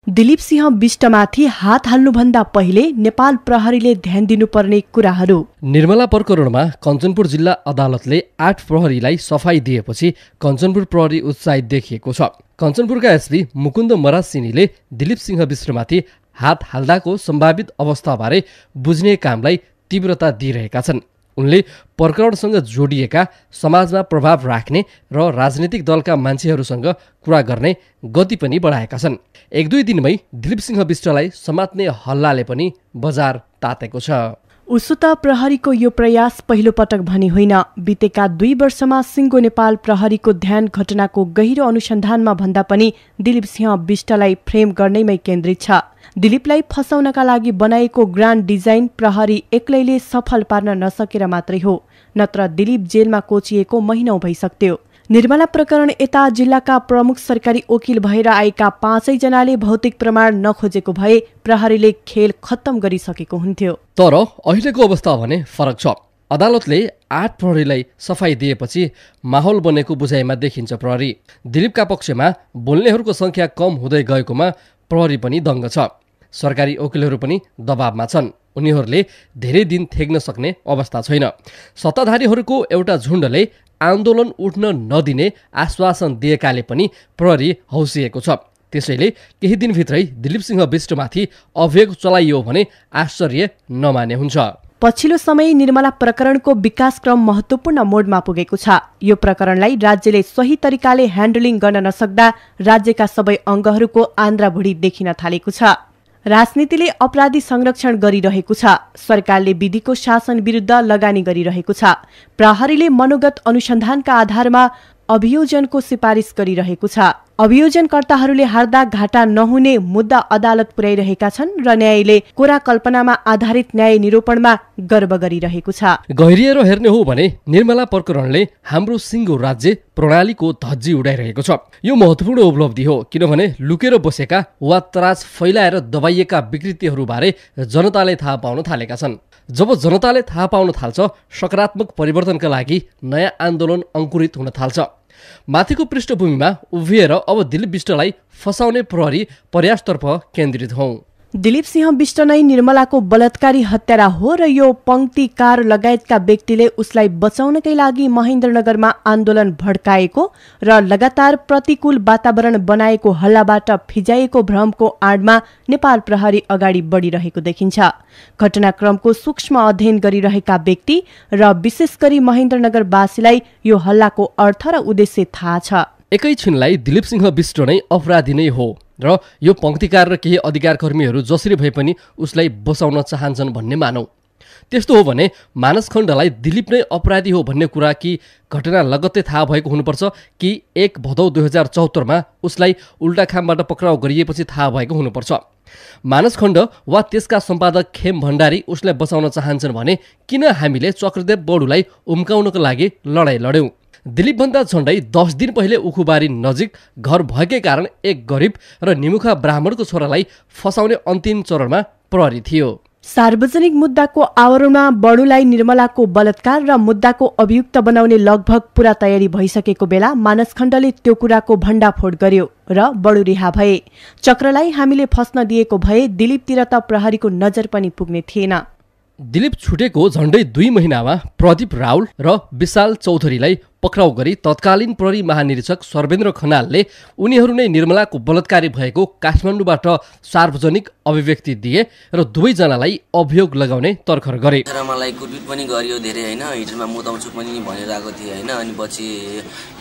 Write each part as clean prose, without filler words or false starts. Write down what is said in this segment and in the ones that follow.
दिलीप सिंह बिष्टमाथि हात हाल्नुभन्दा पहिले नेपाल प्रहरीले ध्यान दिनुपर्ने कुराहरू। निर्मला प्रकरणमा कञ्चनपुर जिल्ला अदालतले 8 प्रहरीलाई सफाई दिएपछि कञ्चनपुर प्रहरी उत्साहित देखिएको छ। कञ्चनपुरका एसपी मुकुन्द मरासिनीले दिलीप सिंह बिष्टमाथि हात हाल्दाको सम्भावित अवस्थाबारे बुझ्ने कामलाई तीव्रता दिइरहेका छन्। उनले प्रकरणसँग जोडिएका समाजमा प्रभाव राख्ने र राजनीतिक दलका मान्छेहरूसँग कुरा गर्ने गति पनि बढाएका छन्। 1-2 दिनमै दिलीप सिंह बिष्टलाई समात्ने हल्लाले पनि बजार तातेको छ। उसो त प्रहरीको यो प्रयास पहिलो पटक भने होइन। बितेका 2 वर्षमा सिङ्गो नेपाल प्रहरीको ध्यान घटनाको गहिरो अनुसन्धानमा भन्दा पनि दिलीप सिंह बिष्टलाई फ्रेम गर्नैमै केन्द्रित छ। दिलीपलाई फसाउनका लागि बनाएको ग्रान्ड डिजाइन प्रहरी एक्लैले सफल पार्न नसकेर मात्रै हो, नत्र दिलीप जेलमा कोचिएको महिनौं भइसक्थ्यो। निर्मला प्रकरण यता जिल्लाका प्रमुख सरकारी वकिल भएर आएका 5 जनाले भौतिक प्रमाण नखोजेको भए प्रहरीले खेल खत्तम गरिसकेको हुन्थ्यो। तर अहिलेको अवस्था भने फरक छ। अदालतले 8 प्रहरीलाई सफाई दिएपछि माहौल बनेको बुझाइमा देखिन्छ। प्रहरी दिलीपका पक्षमा बोल्नेहरूको संख्या कम हुँदै गएकोमा प्रहरी पनि दङ्ग छ। सरकारी वकिलहरू पनि दबावमा छन्। उनीहरूले धेरै दिन थेग्न सक्ने अवस्था छैन। सत्ताधारीहरूको एउटा झुण्डले आन्दोलन उठ्न नदिने आश्वासन दिएकाले पनि प्रहरी हौसिएको छ। त्यसैले केही दिनभित्रै दिलीप सिंह बिष्टमाथि अभियोग चलाइयो भने आश्चर्य नमाने हुन्छ। पछिल्लो समय निर्मला प्रकरणको विकासक्रम महत्त्वपूर्ण मोडमा पुगेको छ। यो प्रकरणलाई राज्यले सही तरिकाले ह्यान्डलिङ गर्न नसक्दा राज्यका सबै अङ्गहरूको आन्द्राभुडी देखिन थालेको छ। राजनीतिले अपराधी संरक्षण गरिरहेको छ। सरकारले विधिको शासन विरुद्ध लगानी गरिरहेको छ। प्रहरीले मनोगत अनुसन्धानका आधारमा अभियोजनको सिफारिस गरिरहेको छ। अभियोजनकर्ताहरूले हार्दा घाटा नहुने मुद्दा अदालत पुर्याइरहेका छन् र न्यायले कोरा कल्पनामा आधारित न्याय निरूपणमा गर्व गरिरहेको छ। गहिरिएर हेर्ने हो भने निर्मला प्रकरणले हाम्रो सिङ्गो राज्य प्रणालीको धज्जी उडाइरहेको छ। यो महत्त्वपूर्ण उपलब्धि हो, किनभने लुकेर बसेका वा तराज फैलाएर दबाइएका विकृतिहरूबारे जनताले थाहा पाउन थालेका छन्। जब जनताले थाहा पाउन थाल्छ, सकारात्मक परिवर्तनका लागि नयाँ आन्दोलन अङ्कुरित हुन थाल्छ। माथिको पृष्ठभूमिमा उभिएर अब दिलीप बिष्टलाई फसाउने प्रहरी प्रयासतर्फ केन्द्रित हौं। दिलीप सिंह बिष्ट नै निर्मलाको बलात्कारी हत्यारा हो र यो पंक्तिकार लगायतका व्यक्तिले उसलाई बचाउनकै लागि महेन्द्रनगरमा आन्दोलन भड्काएको र लगातार प्रतिकूल वातावरण बनाएको हल्लाबाट फिजाइएको भ्रमको आडमा नेपाल प्रहरी अगाडि बढिरहेको देखिन्छ। घटनाक्रमको सूक्ष्म अध्ययन गरिरहेका व्यक्ति र विशेष गरी महेन्द्रनगरवासीलाई यो हल्लाको अर्थ र उद्देश्य थाहा छ। एकैछिनलाई दिलीप सिंह बिष्ट नै अपराधी नै हो र यो पंक्तिकार र केही अधिकारकर्मीहरू जसरी भए पनि उसलाई बचाउन चाहन्छन् भन्ने मानौ। त्यस्तो हो भने मानसखण्डलाई दिलीप नै अपराधी हो भन्ने कुरा कि घटना लगत्तै थाहा भएको हुनुपर्छ कि 1 भदौ 2074 मा उसलाई उल्टा खामबाट पक्राउ गरिएपछि थाहा भएको हुनुपर्छ। मानसखण्ड वा त्यसका सम्पादक खेम भण्डारी उसलाई बचाउन चाहन्छन् भने किन हामीले चक्रदेव बडुलाई उम्काउनको लागि लडाईँ लड्यौं? दिलीपभन्दा झण्डै 10 दिन पहिले उखुबारी नजिक घर भएकै कारण एक गरिब र निमुखा ब्राह्मणको छोरालाई फसाउने अन्तिम चरणमा प्रहरी थियो। सार्वजनिक मुद्दाको आवरणमा बडुलाई निर्मलाको बलात्कार र मुद्दाको अभियुक्त बनाउने लगभग पूरा तयारी भइसकेको बेला मानसखण्डले त्यो कुराको भण्डाफोड गर्यो र बडु रिहा भए। चक्रलाई हामीले फस्न दिएको भए दिलीपतिर त प्रहरीको नजर पनि पुग्ने थिएन। दिलीप छुटेको झण्डै 2 महिनामा प्रदीप राउल र विशाल चौधरीलाई पक्राउ गरी तत्कालीन प्रहरी महानिरीक्षक सर्वेन्द्र खनालले उनीहरू नै निर्मलाको बलात्कारी भएको काठमाडौँबाट सार्वजनिक अभिव्यक्ति दिए र दुवैजनालाई अभियोग लगाउने तर्खर गरे। मलाई कुटपिट पनि गरियो धेरै हैन, हिजोमा मुताउँछु पनि भनिरहेको थिए हैन। अनि पछि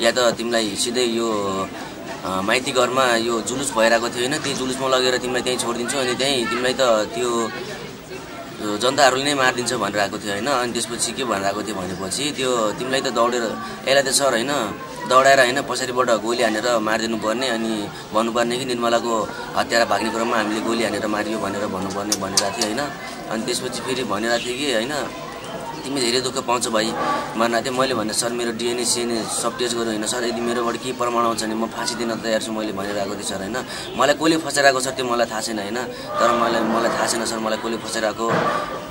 या त तिमीलाई सिधै यो माइती घरमा यो जुलुस भइरहेको थियो हैन, त्यही जुलुसमा लगेर तिमीलाई त्यही छोडिदिन्छु अनि त्यही तिमीलाई त त्यो जनताहरूले नै मारिदिन्छ भनिरहेको थियो हैन। अनि त्यसपछि के भनिरहेको थियो भनेपछि त्यो तिमीलाई त दौडेर यसलाई त सर हैन दौडाएर हैन पछाडिबाट गोली हानेर मारिदिनु पर्ने अनि भन्नुपर्ने कि निर्मलाको हत्यारा भाग्ने क्रममा हामीले गोली हानेर मारियो भनेर भन्नुपर्ने भनिरहेको थियो हैन। अनि त्यसपछि फेरि भनिरहेको थियो कि हैन तिमी धेरै दुःख पाउँछौ भाइ भनिरहेको थियो। मैले भने सर मेरो डिएनए सिएनए सब टेस्ट गर्यो हैन सर, यदि मेरोबाट केही प्रमाण आउँछ भने म फाँसी दिन तयार छु मैले भनिरहेको थिएँ सर हैन। मलाई कसले फसाइरहेको सर त्यो मलाई थाहा छैन हैन, तर मलाई थाहा छैन सर मलाई कसले फसाइरहेको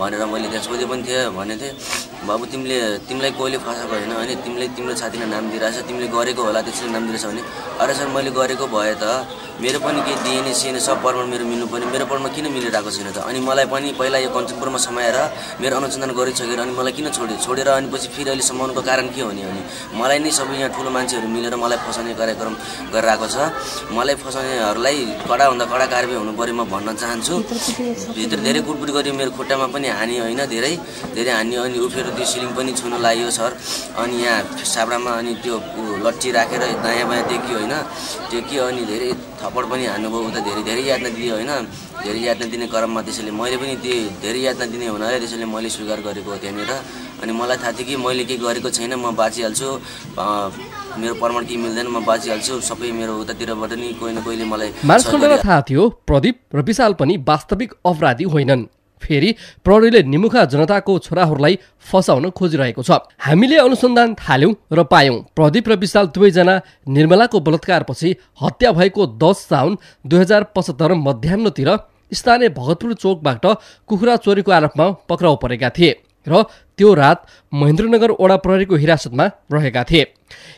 भनेर मैले त्यहाँ सोधे पनि थिएँ भने थिएँ। बाबु तिमीलाई कोहीले फसाएको होइन अनि तिम्रो साथीले नाम दिइरहेछ, तिमीले गरेको होला त्यसरी नाम दिइरहेछ भने अरे सर मैले गरेको भए त मेरो पनि केही डिएनए सिएनए सब प्रमाण मेरो मिल्नु पर्ने, मेरो प्रमाण किन मिलिरहेको छैन त? अनि मलाई पनि पहिला यो कञ्चनपुरमा समाएर मेरो अनुसन्धान गरिसकेर अनि मलाई किन छोडेर अनि पछि फेरि अहिले समाउनुको कारण के हो नि? अनि मलाई नै सबै यहाँ ठुलो मान्छेहरू मिलेर मलाई फसाउने कार्यक्रम गरिरहेको छ। मलाई फसाउनेहरूलाई कडाभन्दा कडा कारबाही हुनु पर्यो म भन्न चाहन्छु। भित्र धेरै कुटपुट गरियो, मेरो खुट्टामा पनि हान्यो होइन, धेरै हान्यो। अनि उफेर त्यो सिलिङ पनि छुन लाग्यो सर। अनि यहाँ साब्रामा अनि त्यो लट्ठी राखेर दायाँ बायाँ टेकियो होइन, टेकियो अनि धेरै थप्पड पनि हान्नुभयो। उता धेरै यातना दियो होइन, धेरै यातना दिने क्रममा त्यसैले मैले पनि त्यो धेरै यातना दिने हुनाले त्यसैले मैले स्वीकार गरेको हो त्यहाँनिर। अनि मलाई थाहा थियो कि मैले केही गरेको छैन, म बाँचिहाल्छु, मेरो प्रमाण केही मिल्दैन, म बाँचिहाल्छु। सबै मेरो उतातिरबाट नि कोही न कोहीले मलाई मानिसहरूलाई थाहा थियो प्रदीप र विशाल पनि वास्तविक अपराधी होइनन्। फेरि प्रहरीले निमुखा जनताको छोराहरूलाई फसाउन खोजिरहेको छ। हामीले अनुसन्धान थाल्यौं र पायौं प्रदीप र विशाल दुवैजना निर्मलाको बलात्कारपछि हत्या भएको 10 साउन 2075 मध्याह्नतिर स्थानीय भगतपुर चोकबाट कुखुरा चोरीको आरोपमा पक्राउ परेका थिए र त्यो रात महेन्द्रनगर वडा प्रहरीको हिरासतमा रहेका थिए।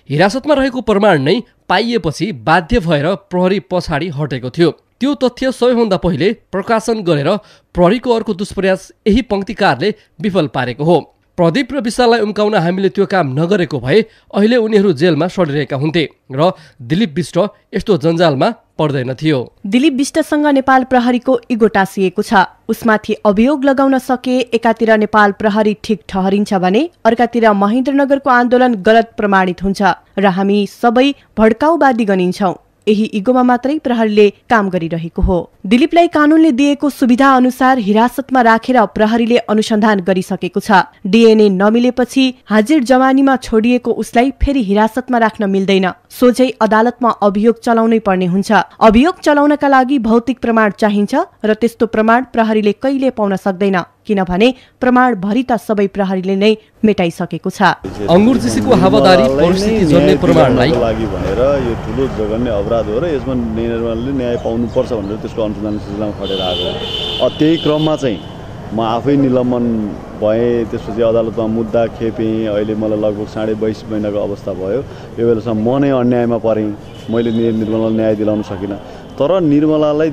हिरासतमा रहेको प्रमाण नै पाइएपछि बाध्य भएर प्रहरी पछाडि हटेको थियो। त्यो तथ्य सबैभन्दा पहिले प्रकाशन गरेर प्रहरीको अर्को दुष्प्रयास यही पंक्तिकारले विफल पारेको हो। प्रदीप र विशाललाई उम्काउन हामीले त्यो काम नगरेको भए अहिले उनीहरू जेलमा सडिरहेका हुन्थे र दिलीप बिष्ट यस्तो जन्जालमा पर्दैन थियो। दिलीप बिष्टसँग नेपाल प्रहरीको इगो टाँसिएको छ। उसमाथि अभियोग लगाउन सके एकातिर नेपाल प्रहरी ठिक ठहरिन्छ भने अर्कातिर महेन्द्रनगरको आन्दोलन गलत प्रमाणित हुन्छ र हामी सबै भड्काउवादी गनिन्छौं। यही इगोमा मात्रै प्रहरीले काम गरिरहेको हो। दिलीपलाई कानूनले दिएको सुविधा अनुसार हिरासतमा राखेर प्रहरीले अनुसन्धान गरिसकेको छ। डिएनए नमिलेपछि हाजिर जमानीमा छोडिएको उसलाई फेरि हिरासतमा राख्न मिल्दैन। सोझै अदालतमा अभियोग चलाउनै पर्ने हुन्छ। अभियोग चलाउनका लागि भौतिक प्रमाण चाहिन्छ र त्यस्तो प्रमाण प्रहरीले कहिले पाउन सक्दैन, किनभने प्रमाण भरि त सबै प्रहरीले नै मेटाइसकेको छ। अंगुर जीसीको हावादारी परिस्थिति जन्ने प्रमाणलाई लागि भनेर यो ठुलो जघन्य अपराध हो र यसमा निर्मलले न्याय पाउनुपर्छ भनेर त्यसको अनुसन्धान सिलसिलामा खडेर आएको हो। त्यही क्रममा चाहिँ म आफै निलम्बन भएँ, त्यसपछि अदालतमा मुद्दा खेपेँ। अहिले मलाई लगभग 22.5 महिनाको अवस्था भयो। यो बेलासम्म म नै अन्यायमा परेँ, मैले निर्मलालाई न्याय दिलाउन सकिनँ। तर निर्मलालाई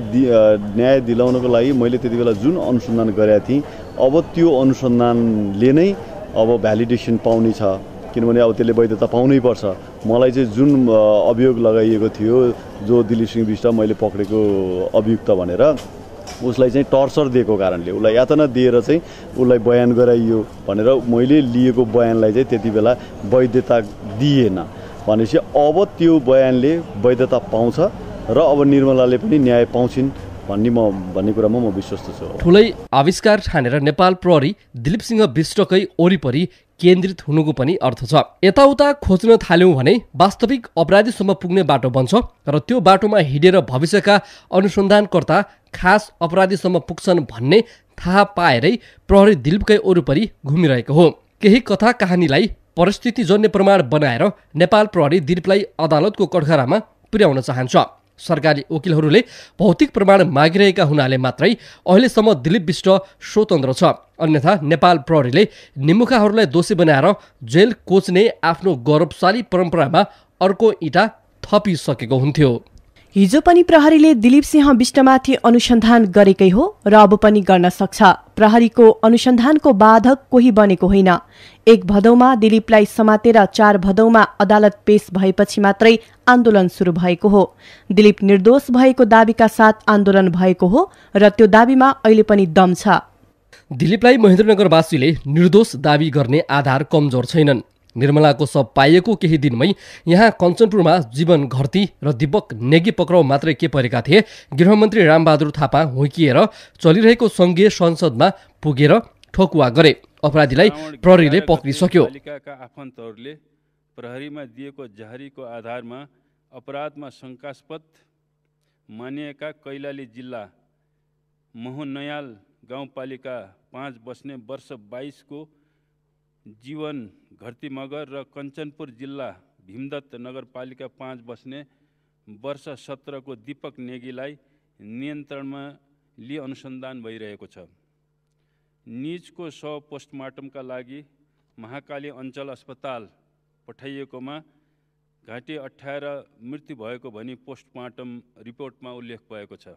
न्याय दिलाउनको लागि मैले त्यति बेला जुन अनुसन्धान गरेका थिएँ, अब त्यो अनुसन्धानले नै अब भ्यालिडेसन पाउने छ, किनभने अब त्यसले वैधता पाउनै पर्छ। मलाई चाहिँ जुन अभियोग लगाइएको थियो, जो दिलीप सिंह बिष्ट मैले पक्रेको अभियुक्त भनेर, उसलाई चाहिँ टर्चर दिएको कारणले उसलाई यातना दिएर चाहिँ उसलाई बयान गराइयो भनेर मैले लिएको बयानलाई चाहिँ त्यति बेला वैधता दिएन भनेपछि अब त्यो बयानले वैधता पाउँछ र अब निर्मलाले पनि न्याय पाउँछिन् भन्ने कुरामा म विश्वस्त छु। ठुलै आविष्कार ठानेर नेपाल प्रहरी दिलीप सिंह बिष्टकै वरिपरि केन्द्रित हुनुको पनि अर्थ छ। यताउता खोज्न थाल्यौं भने वास्तविक अपराधीसम्म पुग्ने बाटो बन्छ र त्यो बाटोमा हिँडेर भविष्यका अनुसन्धानकर्ता खास अपराधीसम्म पुग्छन् भन्ने थाहा पाएरै प्रहरी दिलीपकै वरिपरि घुमिरहेको हो। केही कथा कहानीलाई परिस्थितिजन्य प्रमाण बनाएर नेपाल प्रहरी दिलीपलाई अदालतको कठघरामा पुर्याउन चाहन्छ। सरकारी वकिलहरूले भौतिक प्रमाण मागिरहेका हुनाले मात्रै अहिलेसम्म दिलीप बिष्ट स्वतन्त्र छ। अन्यथा नेपाल प्रहरीले निमुखाहरूलाई दोषी बनाएर जेल कोच्ने आफ्नो गौरवशाली परम्परामा अर्को इँटा थपिसकेको हुन्थ्यो। हिजो पनि प्रहरीले दिलीप सिंह बिष्टमाथि अनुसन्धान गरेकै हो र अब पनि गर्न सक्छ। प्रहरीको अनुसन्धानको बाधक कोही बनेको होइन। 1 भदौमा दिलीपलाई समातेर 4 भदौमा अदालत पेश भएपछि मात्रै आन्दोलन सुरु भएको हो। दिलीप निर्दोष भएको दाबीका साथ आन्दोलन भएको हो र त्यो दाबीमा अहिले पनि दम छ। दिलीपलाई महेन्द्रनगरवासीले निर्दोष दाबी गर्ने आधार कमजोर छैनन्। निर्मलाको शव पाइएको केही दिनमै यहाँ कञ्चनपुरमा जीवन घरती र दीपक नेगी पक्राउ मात्रै के परेका थिए। गृहमन्त्री रामबहादुर थापा हुर्किएर चलिरहेको संघीय संसदमा पुगेर ठोकुवा गरे। अपराधीलाई प्रहरीले पक्रिसक्यो। आफन्तहरूले प्रहरीमा दिएको जाहेरीको आधारमा अपराधमा शंकास्पद मानिएका कैलाली जिल्ला मोहनयाल गाउँपालिका 5 बस्ने वर्ष 22 को जीवन घरती मगर र कञ्चनपुर जिल्ला भीमदत्त नगरपालिका 5 बस्ने वर्ष 17 को दीपक नेगीलाई नियन्त्रणमा लिई अनुसन्धान भइरहेको छ। निजको शव पोस्टमार्टमका लागि महाकाली अञ्चल अस्पताल पठाइएकोमा घाँटी 18 मृत्यु भएको भनी पोस्टमार्टम रिपोर्टमा उल्लेख भएको छ।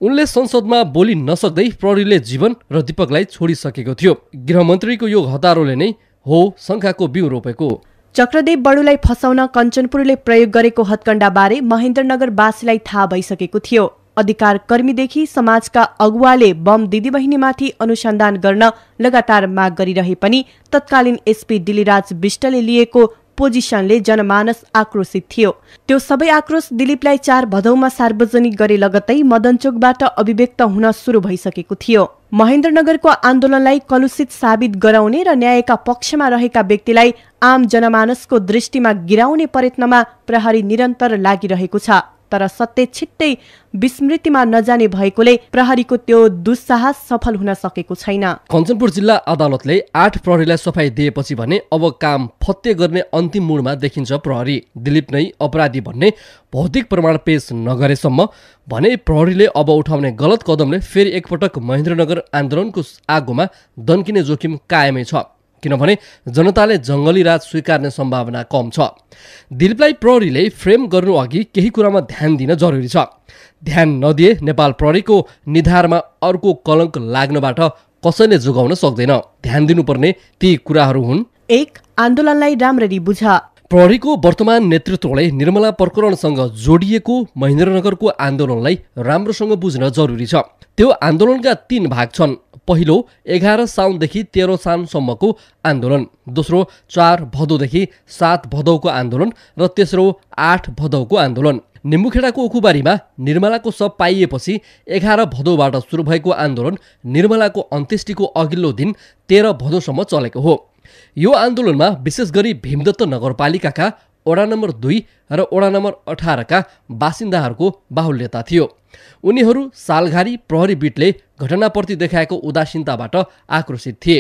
उनले संसदमा बोली नसक्दै प्रहरीले जीवन र दीपकलाई छोडिसकेको थियो। गृहमन्त्रीको यो हतारोले नै हो शङ्काको बिउ रोपेको। चक्रदेव बडुलाई फसाउन कञ्चनपुरले प्रयोग गरेको हत्कण्डाबारे महेन्द्रनगरवासीलाई थाहा भइसकेको थियो। अधिकार कर्मीदेखि समाजका अगुवाले बम दिदीबहिनीमाथि अनुसन्धान गर्न लगातार माग गरिरहे पनि तत्कालीन एसपी दिलीराज विष्टले लिएको पोजिसनले जनमानस आक्रोशित थियो। त्यो सबै आक्रोश दिलीपलाई 4 भदौमा सार्वजनिक गरे लगत्तै मदनचोकबाट अभिव्यक्त हुन सुरु भइसकेको थियो। महेन्द्रनगरको आन्दोलनलाई कलुषित साबित गराउने र न्यायका पक्षमा रहेका व्यक्तिलाई आम जनमानसको दृष्टिमा गिराउने प्रयत्नमा प्रहरी निरन्तर लागिरहेको छ। तर सत्य छिट्टै विस्मृतिमा नजाने भएकोले प्रहरीको त्यो दुस्साहस सफल हुन सकेको छैन। कञ्चनपुर जिल्ला अदालतले 8 प्रहरीलाई सफाई दिएपछि भने अब काम फत्ते गर्ने अन्तिम मोडमा देखिन्छ प्रहरी। दिलीप नै अपराधी भन्ने भौतिक प्रमाण पेश नगरेसम्म भने प्रहरीले अब उठाउने गलत कदमले फेरि एकपटक महेन्द्रनगर आन्दोलनको आगोमा दन्किने जोखिम कायमै छ। किनभने जनताले जङ्गली राज स्वीकार्ने सम्भावना कम छ। दिलीपलाई प्रहरीले फ्रेम गर्नु अघि केही कुरामा ध्यान दिन जरुरी छ। ध्यान नदिए नेपाल प्रहरीको निधारमा अर्को कलङ्क लाग्नबाट कसैले जोगाउन सक्दैन। ध्यान दिनुपर्ने ती कुराहरू हुन्: 1. आन्दोलनलाई राम्ररी बुझ। प्रहरीको वर्तमान नेतृत्वले निर्मला प्रकरणसँग जोडिएको महेन्द्रनगरको आन्दोलनलाई राम्रोसँग बुझ्न जरुरी छ। त्यो आन्दोलनका 3 भाग छन्। पहिलो 11 साउनदेखि 13 साउनसम्मको आन्दोलन, दोस्रो 4 भदौदेखि 7 भदौको आन्दोलन र तेस्रो 8 भदौको आन्दोलन। निम्बुखेडाको उखुबारीमा निर्मलाको शव पाइएपछि 11 भदौबाट सुरु भएको आन्दोलन निर्मलाको अन्त्येष्टिको अघिल्लो दिन 13 भदौसम्म चलेको हो। यो आन्दोलनमा विशेष गरी भीमदत्त नगरपालिकाका वडा नम्बर 2 र वडा नम्बर 18 का बासिन्दाहरूको बाहुल्यता थियो। उनीहरू सालघारी प्रहरी बिटले घटनाप्रति देखाएको उदासीनताबाट आक्रोशित थिए।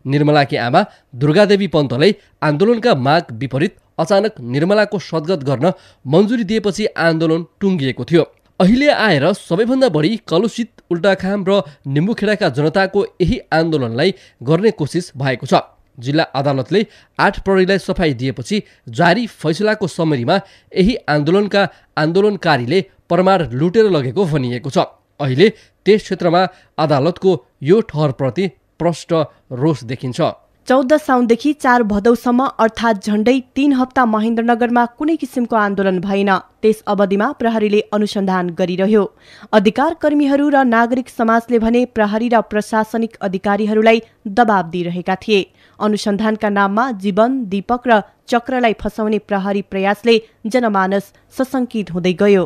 निर्मलाकी आमा दुर्गादेवी पन्तले आन्दोलनका माग विपरीत अचानक निर्मलाको सद्गत गर्न मन्जुरी दिएपछि आन्दोलन टुङ्गिएको थियो। अहिले आएर सबैभन्दा बढी कलुषित उल्टाखाम र निम्बुखेडाका जनताको यही आन्दोलनलाई गर्ने कोसिस भएको छ। जिल्ला अदालतले 8 प्रहरीलाई सफाई दिएपछि जारी फैसलाको समरीमा यही आन्दोलनका आन्दोलनकारीले परमार लुटेर लगेको भनिएको छ। अहिले त्यस क्षेत्रमा अदालतको यो ठहरप्रति प्रष्ट रोष देखिन्छ। 14 साउनदेखि 4 भदौसम्म अर्थात् झण्डै 3 हप्ता महेन्द्रनगरमा कुनै किसिमको आन्दोलन भएन। त्यस अवधिमा प्रहरीले अनुसन्धान गरिरह्यो। अधिकार कर्मीहरू र नागरिक समाजले भने प्रहरी र प्रशासनिक अधिकारीहरूलाई दबाब दिइरहेका थिए। अनुसन्धानका नाममा जीवन, दीपक र चक्रलाई फसाउने प्रहरी प्रयासले जनमानस सशङ्कित हुँदै गयो।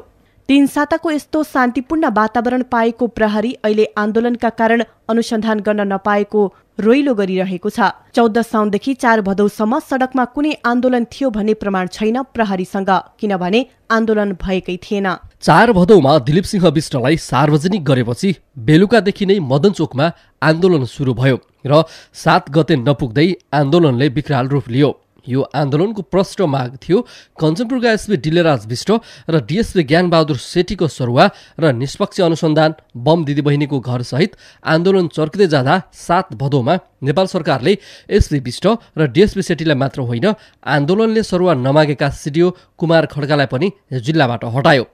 3 साताको यस्तो शान्तिपूर्ण वातावरण पाएको प्रहरी अहिले आन्दोलनका कारण अनुसन्धान गर्न नपाएको रोइलो गरिरहेको छ। 14 साउनदेखि 4 भदौसम्म सडकमा कुनै आन्दोलन थियो भन्ने प्रमाण छैन प्रहरीसँग, किनभने आन्दोलन भएकै थिएन। 4 भदौमा दिलीप सिंह विष्टलाई सार्वजनिक गरेपछि बेलुकादेखि नै मदनचोकमा आन्दोलन सुरु भयो र 7 गते नपुग्दै आन्दोलनले विकराल रूप लियो। यो आन्दोलनको प्रष्ट माग थियो कञ्चनपुरका एसपी दिलीराज विष्ट र डीएसपी ज्ञानबहादुर सेठीको सरुवा र निष्पक्ष अनुसन्धान बम दिदीबहिनीको घरसहित आन्दोलन चर्किँदै जाँदा 7 भदौमा नेपाल सरकारले एसपी विष्ट र डीएसपी सेठीलाई मात्र होइन, आन्दोलनले सरुवा नमागेका सिडिओ कुमार खड्कालाई पनि जिल्लाबाट हटायो।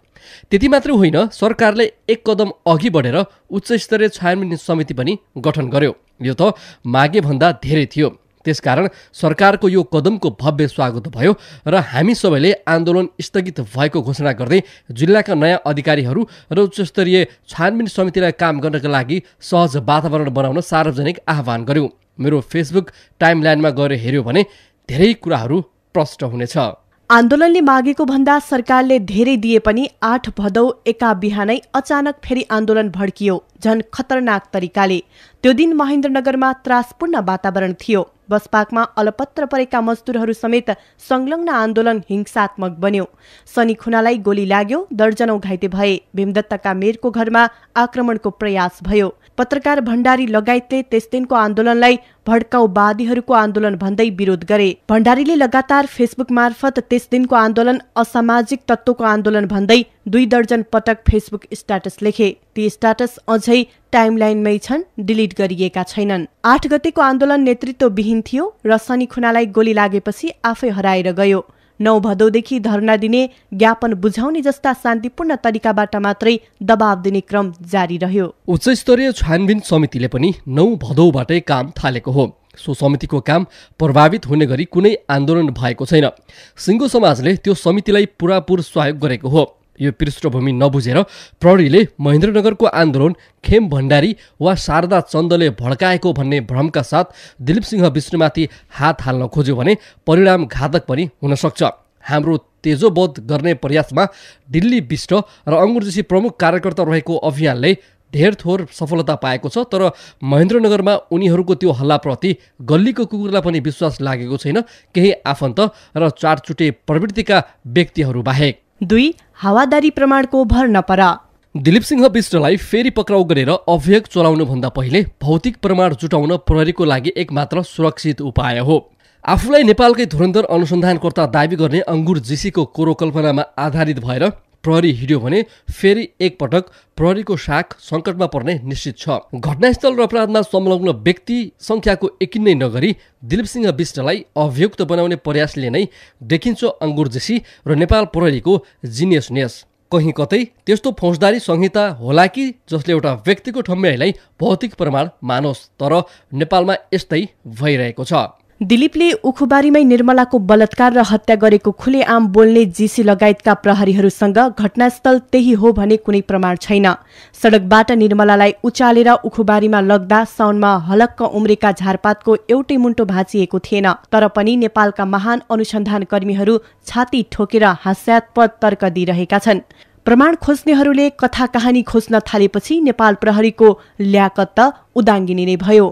त्यति मात्र होइन, सरकारले 1 कदम अघि बढेर उच्चस्तरीय छानबिन समिति पनि गठन गर्यो। यो त मागे भन्दा धेरै थियो। त्यसकारण सरकारको यो कदमको भव्य स्वागत भयो र हामी सबैले आन्दोलन स्थगित भएको घोषणा गर्दै जिल्लाका नयाँ अधिकारीहरू र उच्चस्तरीय छानबिन समितिलाई काम गर्नका लागि सहज वातावरण बनाउन सार्वजनिक आह्वान गर्यौं। मेरो फेसबुक टाइमलाइनमा गएर हेर्यो भने धेरै कुराहरू प्रष्ट हुनेछ। आन्दोलनले मागेको भन्दा सरकारले धेरै दिए पनि 8 भदौ एका बिहानै अचानक फेरि आन्दोलन भड्कियो, झन खतरनाक तरिकाले। त्यो दिन महेन्द्रनगरमा त्रासपूर्ण वातावरण थियो। बसपाकमा अलपत्र परेका मजदुरहरू समेत संलग्न आन्दोलन हिंसात्मक बन्यो। शनि खुनालाई गोली लाग्यो, दर्जनौं घाइते भए। भीमदत्तका मेरको घरमा आक्रमणको प्रयास भयो। पत्रकार भण्डारी लगायतले त्यस दिनको आन्दोलनलाई भड्काउवादीहरूको आन्दोलन भन्दै विरोध गरे। भण्डारीले लगातार फेसबुक मार्फत त्यस दिनको आन्दोलन असामाजिक तत्त्वको आन्दोलन भन्दै 2 दर्जन पटक फेसबुक स्ट्याटस लेखे। ती स्ट्याटस अझै टाइमलाइनमै छन्, डिलिट गरिएका छैनन्। 8 गतेको आन्दोलन नेतृत्वविहीन थियो र शनि खुनालाई गोली लागेपछि आफै हराएर गयो। 9 भदौदेखि धरना दिने, ज्ञापन बुझाउने जस्ता शान्तिपूर्ण तरिकाबाट मात्रै दबाव दिने क्रम जारी रह्यो। उच्च स्तरीय छानबिन समितिले पनि 9 भदौबाटै काम थालेको हो। सो समितिको काम प्रभावित हुने गरी कुनै आन्दोलन भएको छैन। सिङ्गो समाजले त्यो समितिलाई पुरापुर सहयोग गरेको हो। यो पृष्ठभूमि नबुझेर प्रहरीले महेन्द्रनगरको आन्दोलन खेम भण्डारी वा शारदा चन्दले भड्काएको भन्ने भ्रमका साथ दिलीप सिंह विष्टमाथि हात हाल्न खोज्यो भने परिणाम घातक पनि हुन सक्छ। हाम्रो तेजोबोध गर्ने प्रयासमा दिल्ली विष्ट र अङ्गुर जसी प्रमुख कार्यकर्ता रहेको अभियानले धेर थोर सफलता पाएको छ। तर महेन्द्रनगरमा उनीहरूको त्यो हल्लाप्रति गल्लीको कुकुरलाई पनि विश्वास लागेको छैन, केही आफन्त र चाटचुटे प्रवृत्तिका व्यक्तिहरू बाहेक। 2 हावादारी प्रमाणको भर नपर। दिलीप सिंह विष्टलाई फेरि पक्राउ गरेर अभियोग चलाउनुभन्दा पहिले भौतिक प्रमाण जुटाउन प्रहरीको लागि एकमात्र सुरक्षित उपाय हो। आफूलाई नेपालकै धुरन्धर अनुसन्धानकर्ता दाबी गर्ने अङ्गुर जीसीको कोरोकल्पनामा आधारित भएर प्रहरी हिँड्यो भने फेरि एकपटक प्रहरीको शाख सङ्कटमा पर्ने निश्चित छ। घटनास्थल र अपराधमा संलग्न व्यक्ति सङ्ख्याको यकिन नगरी दिलीप सिंह विष्टलाई अभियुक्त बनाउने प्रयासले नै देखिन्छ अङ्गुर जीसी र नेपाल प्रहरीको जिनियसनेस। कहीँ कतै त्यस्तो फौजदारी संहिता होला कि जसले एउटा व्यक्तिको ठम्ब्याइलाई भौतिक प्रमाण मानोस्, तर नेपालमा यस्तै भइरहेको छ। दिलीपले उखुबारीमै निर्मलाको बलात्कार र हत्या गरेको खुलेआम बोल्ने जीसी लगायतका प्रहरीहरूसँग घटनास्थल त्यही हो भने कुनै प्रमाण छैन। सडकबाट निर्मलालाई उचालेर उखुबारीमा लग्दा साउनमा हलक्क उम्रेका झारपातको एउटै मुन्टो भाँचिएको थिएन। तर पनि नेपालका महान अनुसन्धानकर्मीहरू छाती ठोकेर हास्यास्पद तर्क दिइरहेका छन्। प्रमाण खोज्नेहरूले कथा कहानी खोज्न थालेपछि नेपाल प्रहरीको ल्याकत त उदाङ्गिने नै भयो।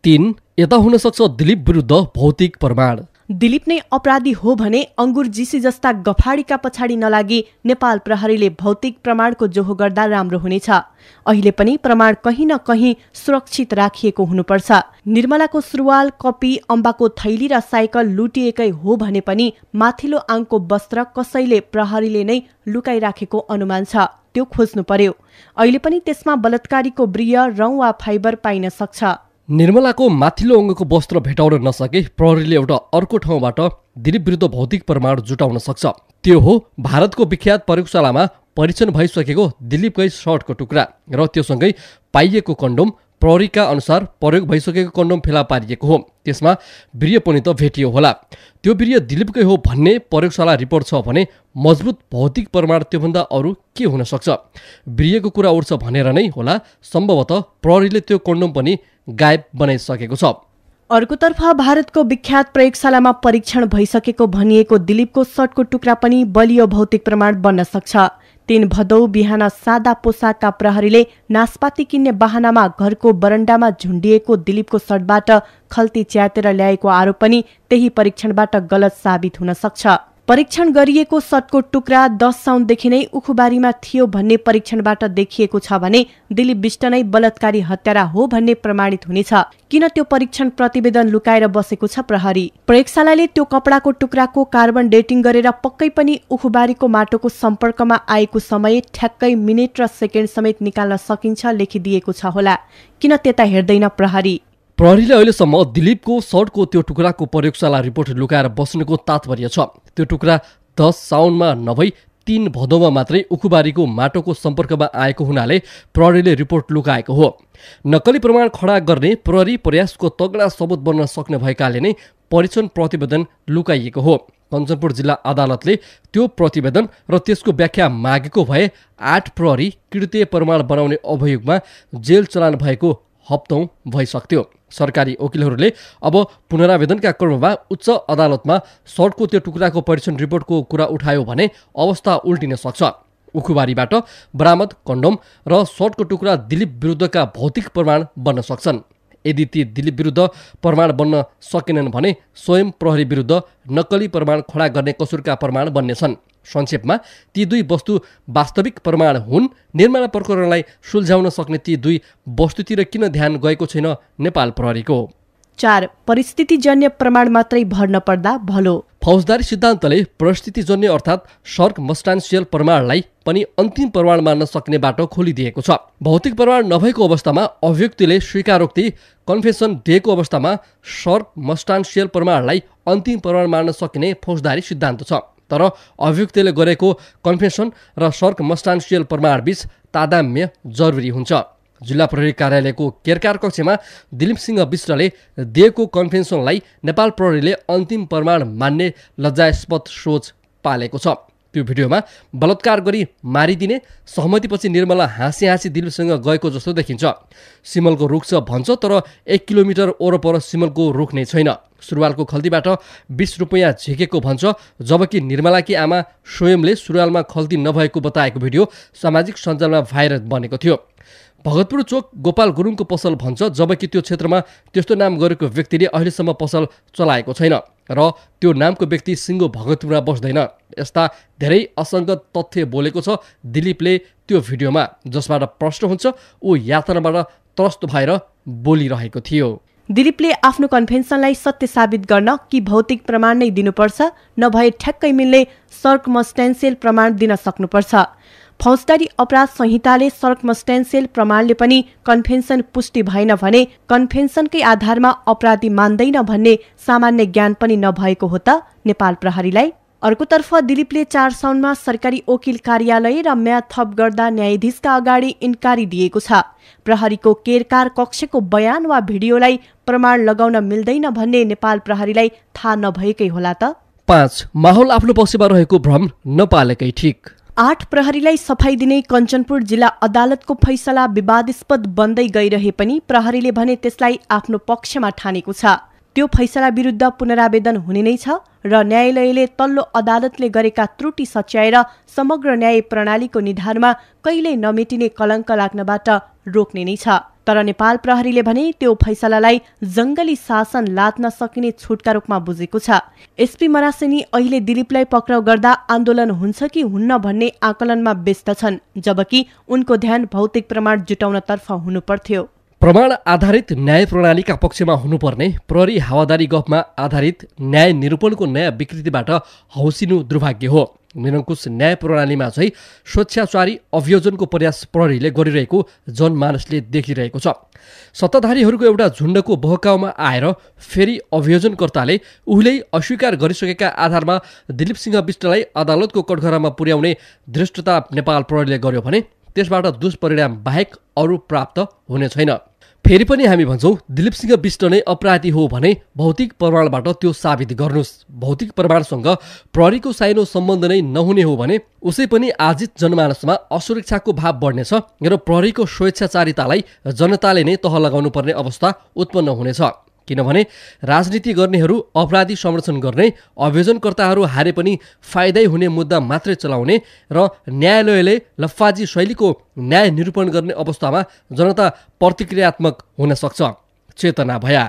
3 यता हुन सक्छ दिलीप विरुद्ध भौतिक प्रमाण। दिलीप नै अपराधी हो भने अङ्गुर जीसी जस्ता गफाडीका पछाडि नलागी नेपाल प्रहरीले भौतिक प्रमाणको जोहो गर्दा राम्रो हुनेछ। अहिले पनि प्रमाण कहीँ न कहीँ सुरक्षित राखिएको हुनुपर्छ। निर्मलाको सुरुवाल, कपी, अम्बाको थैली र साइकल लुटिएकै हो भने पनि माथिल्लो आङको वस्त्र कसैले प्रहरीले नै लुकाइराखेको अनुमान छ। त्यो खोज्नु पर्यो। अहिले पनि त्यसमा बलात्कारीको ब्रिय, रौँ वा फाइबर पाइन सक्छ। निर्मलाको माथिल्लो अङ्गको वस्त्र भेटाउन नसके प्रहरीले एउटा अर्को ठाउँबाट दिलीप विरुद्ध भौतिक प्रमाण जुटाउन सक्छ। त्यो हो भारतको विख्यात प्रयोगशालामा परीक्षण भइसकेको दिलीपकै सर्टको टुक्रा र त्योसँगै पाइएको कन्डोम। प्रहरीका अनुसार प्रयोग भइसकेको कन्डोम फेला पारिएको हो। त्यसमा वीर्य पनि त भेटियो होला। त्यो वीर्य दिलीपकै हो भन्ने प्रयोगशाला रिपोर्ट छ भने मजबुत भौतिक प्रमाण त्योभन्दा अरू के हुन सक्छ? वीर्यको कुरा उठ्छ भनेर नै होला सम्भवतः प्रहरीले त्यो कन्डोम पनि गायब बनाइसकेको छ। अर्कोतर्फ भारतको विख्यात प्रयोगशालामा परीक्षण भइसकेको भनिएको दिलीपको सर्टको टुक्रा पनि बलियो भौतिक प्रमाण बन्न सक्छ। 3 भदौ बिहान सादा पोसाकका प्रहरीले नासपाती किन्ने बहानामा घरको बरन्डामा झुन्डिएको दिलीपको सर्टबाट खल्ती च्यातेर ल्याएको आरोप पनि त्यही परीक्षणबाट गलत साबित हुन सक्छ। परीक्षण गरिएको सर्टको टुक्रा 10 साउनदेखि नै उखुबारीमा थियो भन्ने परीक्षणबाट देखिएको छ भने दिलीप विष्ट नै बलात्कारी हत्यारा हो भन्ने प्रमाणित हुनेछ। किन त्यो परीक्षण प्रतिवेदन लुकाएर बसेको छ प्रहरी? प्रयोगशालाले त्यो कपडाको टुक्राको कार्बन डेटिङ गरेर पक्कै पनि उखुबारीको माटोको सम्पर्कमा आएको समय ठ्याक्कै मिनेट र सेकेन्ड समेत निकाल्न सकिन्छ लेखिदिएको छ होला। किन त्यता हेर्दैन प्रहरी? प्रहरीले अहिलेसम्म दिलीपको सर्टको त्यो टुक्राको प्रयोगशाला रिपोर्ट लुकाएर बस्नुको तात्पर्य छ। त्यो टुक्रा 10 साउनमा नभई 3 भदौमा मात्रै उखुबारीको माटोको सम्पर्कमा आएको हुनाले प्रहरीले रिपोर्ट लुकाएको हो। नक्कली प्रमाण खडा गर्ने प्रहरी प्रयासको तगडा सबुत बन्न सक्ने भएकाले नै परीक्षण प्रतिवेदन लुकाइएको हो। कञ्चनपुर जिल्ला अदालतले त्यो प्रतिवेदन र त्यसको व्याख्या मागेको भए 8 प्रहरी कृत्य प्रमाण बनाउने अभियोगमा जेल चलान भएको हप्तौं भइसक्थ्यो। सरकारी वकिलहरूले अब पुनरावेदनका क्रममा उच्च अदालतमा सर्टको त्यो टुक्राको परीक्षण रिपोर्टको कुरा उठायो भने अवस्था उल्टिन सक्छ। उखुबारीबाट बरामद कन्डोम र सर्टको टुक्रा दिलीप विरुद्धका भौतिक प्रमाण बन्न सक्छन्। यदि ती दिलीप विरुद्ध प्रमाण बन्न सकेनन् भने स्वयं प्रहरी विरुद्ध नक्कली प्रमाण खडा गर्ने कसुरका प्रमाण बन्नेछन्। संक्षेपमा ती 2 वस्तु वास्तविक प्रमाण हुन्। निर्माण प्रकरणलाई सुल्झाउन सक्ने ती 2 वस्तुतिर किन ध्यान गएको छैन नेपाल प्रहरीको? 4. परिस्थितिजन्य प्रमाण मात्रै भर नपर्दा भलो। फौजदारी सिद्धान्तले परिस्थितिजन्य अर्थात् सर्कमस्टान्सियल प्रमाणलाई पनि अन्तिम प्रमाण मान्न सक्ने बाटो खोलिदिएको छ। भौतिक प्रमाण नभएको अवस्थामा अभियुक्तले स्वीकारोक्ति कन्फेसन दिएको अवस्थामा सर्कमस्टान्सियल प्रमाणलाई अन्तिम प्रमाण मान्न सकिने फौजदारी सिद्धान्त छ। तर अभियुक्तले गरेको कन्फेसन र सर्कमस्टान्सियल प्रमाणबीच तादाम्य जरुरी हुन्छ। जिल्ला प्रहरी कार्यालयको केरकार कक्षमा दिलीप सिंह विष्टले दिएको कन्फेन्सनलाई नेपाल प्रहरीले अन्तिम प्रमाण मान्ने लज्जास्पद सोच पालेको छ। त्यो भिडियोमा बलात्कार गरी मारिदिने सहमतिपछि निर्मला हाँसी दिलीपसँग गएको जस्तो देखिन्छ। सिमलको रुख छ भन्छ, तर 1 किलोमिटर वरपर सिमलको रुख नै छैन। सुरुवालको खल्तीबाट 20 रुपियाँ झिकेको भन्छ, जबकि निर्मलाकी आमा स्वयंले सुरुवालमा खल्ती नभएको बताएको भिडियो सामाजिक सञ्जालमा भाइरल बनेको थियो। भगतपुर चोक गोपाल गुरुङको पसल भन्छ, जबकि त्यो क्षेत्रमा त्यस्तो नाम गरेको व्यक्तिले अहिलेसम्म पसल चलाएको छैन र त्यो नामको व्यक्ति सिङ्गो भगतपुरमा बस्दैन। यस्ता धेरै असङ्गत तथ्य बोलेको छ दिलीपले त्यो भिडियोमा, जसबाट प्रश्न हुन्छ ऊ यातनाबाट त्रस्त भएर बोलिरहेको थियो। दिलीपले आफ्नो कन्भेन्सनलाई सत्य साबित गर्न कि भौतिक प्रमाण नै दिनुपर्छ, नभए ठ्याक्कै मिल्ने सर्कमस्टेन्सियल प्रमाण दिन सक्नुपर्छ। फौजदारी अपराध संहिताले सर्कमस्टेन्सियल प्रमाणले पनि कन्भेन्सन पुष्टि भएन भने कन्भेन्सनकै आधारमा अपराधी मान्दैन भन्ने सामान्य ज्ञान पनि नभएको हो त नेपाल प्रहरीलाई। अर्कोतर्फ दिलीपले 4 साउनमा सरकारी वकिल कार्यालय र म्याद थप गर्दा न्यायाधीशका अगाडि इन्कारी दिएको छ। प्रहरीको केरकार कक्षको बयान वा भिडियोलाई प्रमाण लगाउन मिल्दैन भन्ने नेपाल प्रहरीलाई थाहा नभएकै होला त। 5. माहौल आफ्नो पक्षमा रहेको भ्रम नपालेकै ठिक। 8. प्रहरीलाई सफाई दिने कञ्चनपुर जिल्ला अदालतको फैसला विवादास्पद बन्दै गइरहे पनि प्रहरीले भने त्यसलाई आफ्नो पक्षमा ठानेको छ। त्यो फैसला विरुद्ध पुनरावेदन हुने नै छ र न्यायालयले तल्लो अदालतले गरेका त्रुटि सच्याएर समग्र न्याय प्रणालीको निधारमा कहिल्यै नमेटिने कलङ्क लाग्नबाट रोक्ने नै छ। तर नेपाल प्रहरीले भने त्यो फैसलालाई जंगली शासन लाद्न सकिने छुटका रूपमा बुझेको छ। एसपी मरासेनी अहिले दिलीपलाई पक्राउ गर्दा आन्दोलन हुन्छ कि हुन्न भन्ने आकलनमा व्यस्त छन्, जबकि उनको ध्यान भौतिक प्रमाण जुटाउनतर्फ हुनुपर्थ्यो। प्रमाण आधारित न्याय प्रणालीका पक्षमा हुनुपर्ने प्रहरी हावादारी गफमा आधारित न्याय निरूपणको नयाँ विकृतिबाट हौसिनु दुर्भाग्य हो। निरङ्कुश न्याय प्रणालीमा चाहिँ स्वेच्छाचारी अभियोजनको प्रयास प्रहरीले गरिरहेको जनमानसले देखिरहेको छ। सत्ताधारीहरूको एउटा झुण्डको बहकाउमा आएर फेरि अभियोजनकर्ताले उहिले अस्वीकार गरिसकेका आधारमा दिलीप सिंह विष्टलाई अदालतको कठघरामा पुर्याउने धृष्टता नेपाल प्रहरीले गर्यो भने त्यसबाट दुष्परिणाम बाहेक अरू प्राप्त हुने छैन। फेरि पनि हामी भन्छौँ दिलीप सिंह विष्ट नै अपराधी हो भने भौतिक प्रमाणबाट त्यो साबित गर्नुहोस्। भौतिक प्रमाणसँग प्रहरीको साइनो सम्बन्ध नै नहुने हो भने उसै पनि आजित जनमानसमा असुरक्षाको भाव बढ्नेछ र प्रहरीको स्वेच्छाचारितालाई जनताले नै तह लगाउनु पर्ने अवस्था उत्पन्न हुनेछ। किनभने राजनीति गर्नेहरू अपराधी संरक्षण गर्ने, अभियोजनकर्ताहरू हारे पनि फाइदै हुने मुद्दा मात्रै चलाउने र न्यायालयले लफ्फाजी शैलीको न्याय निरूपण गर्ने अवस्थामा जनता प्रतिक्रियात्मक हुन सक्छ। चेतना भया।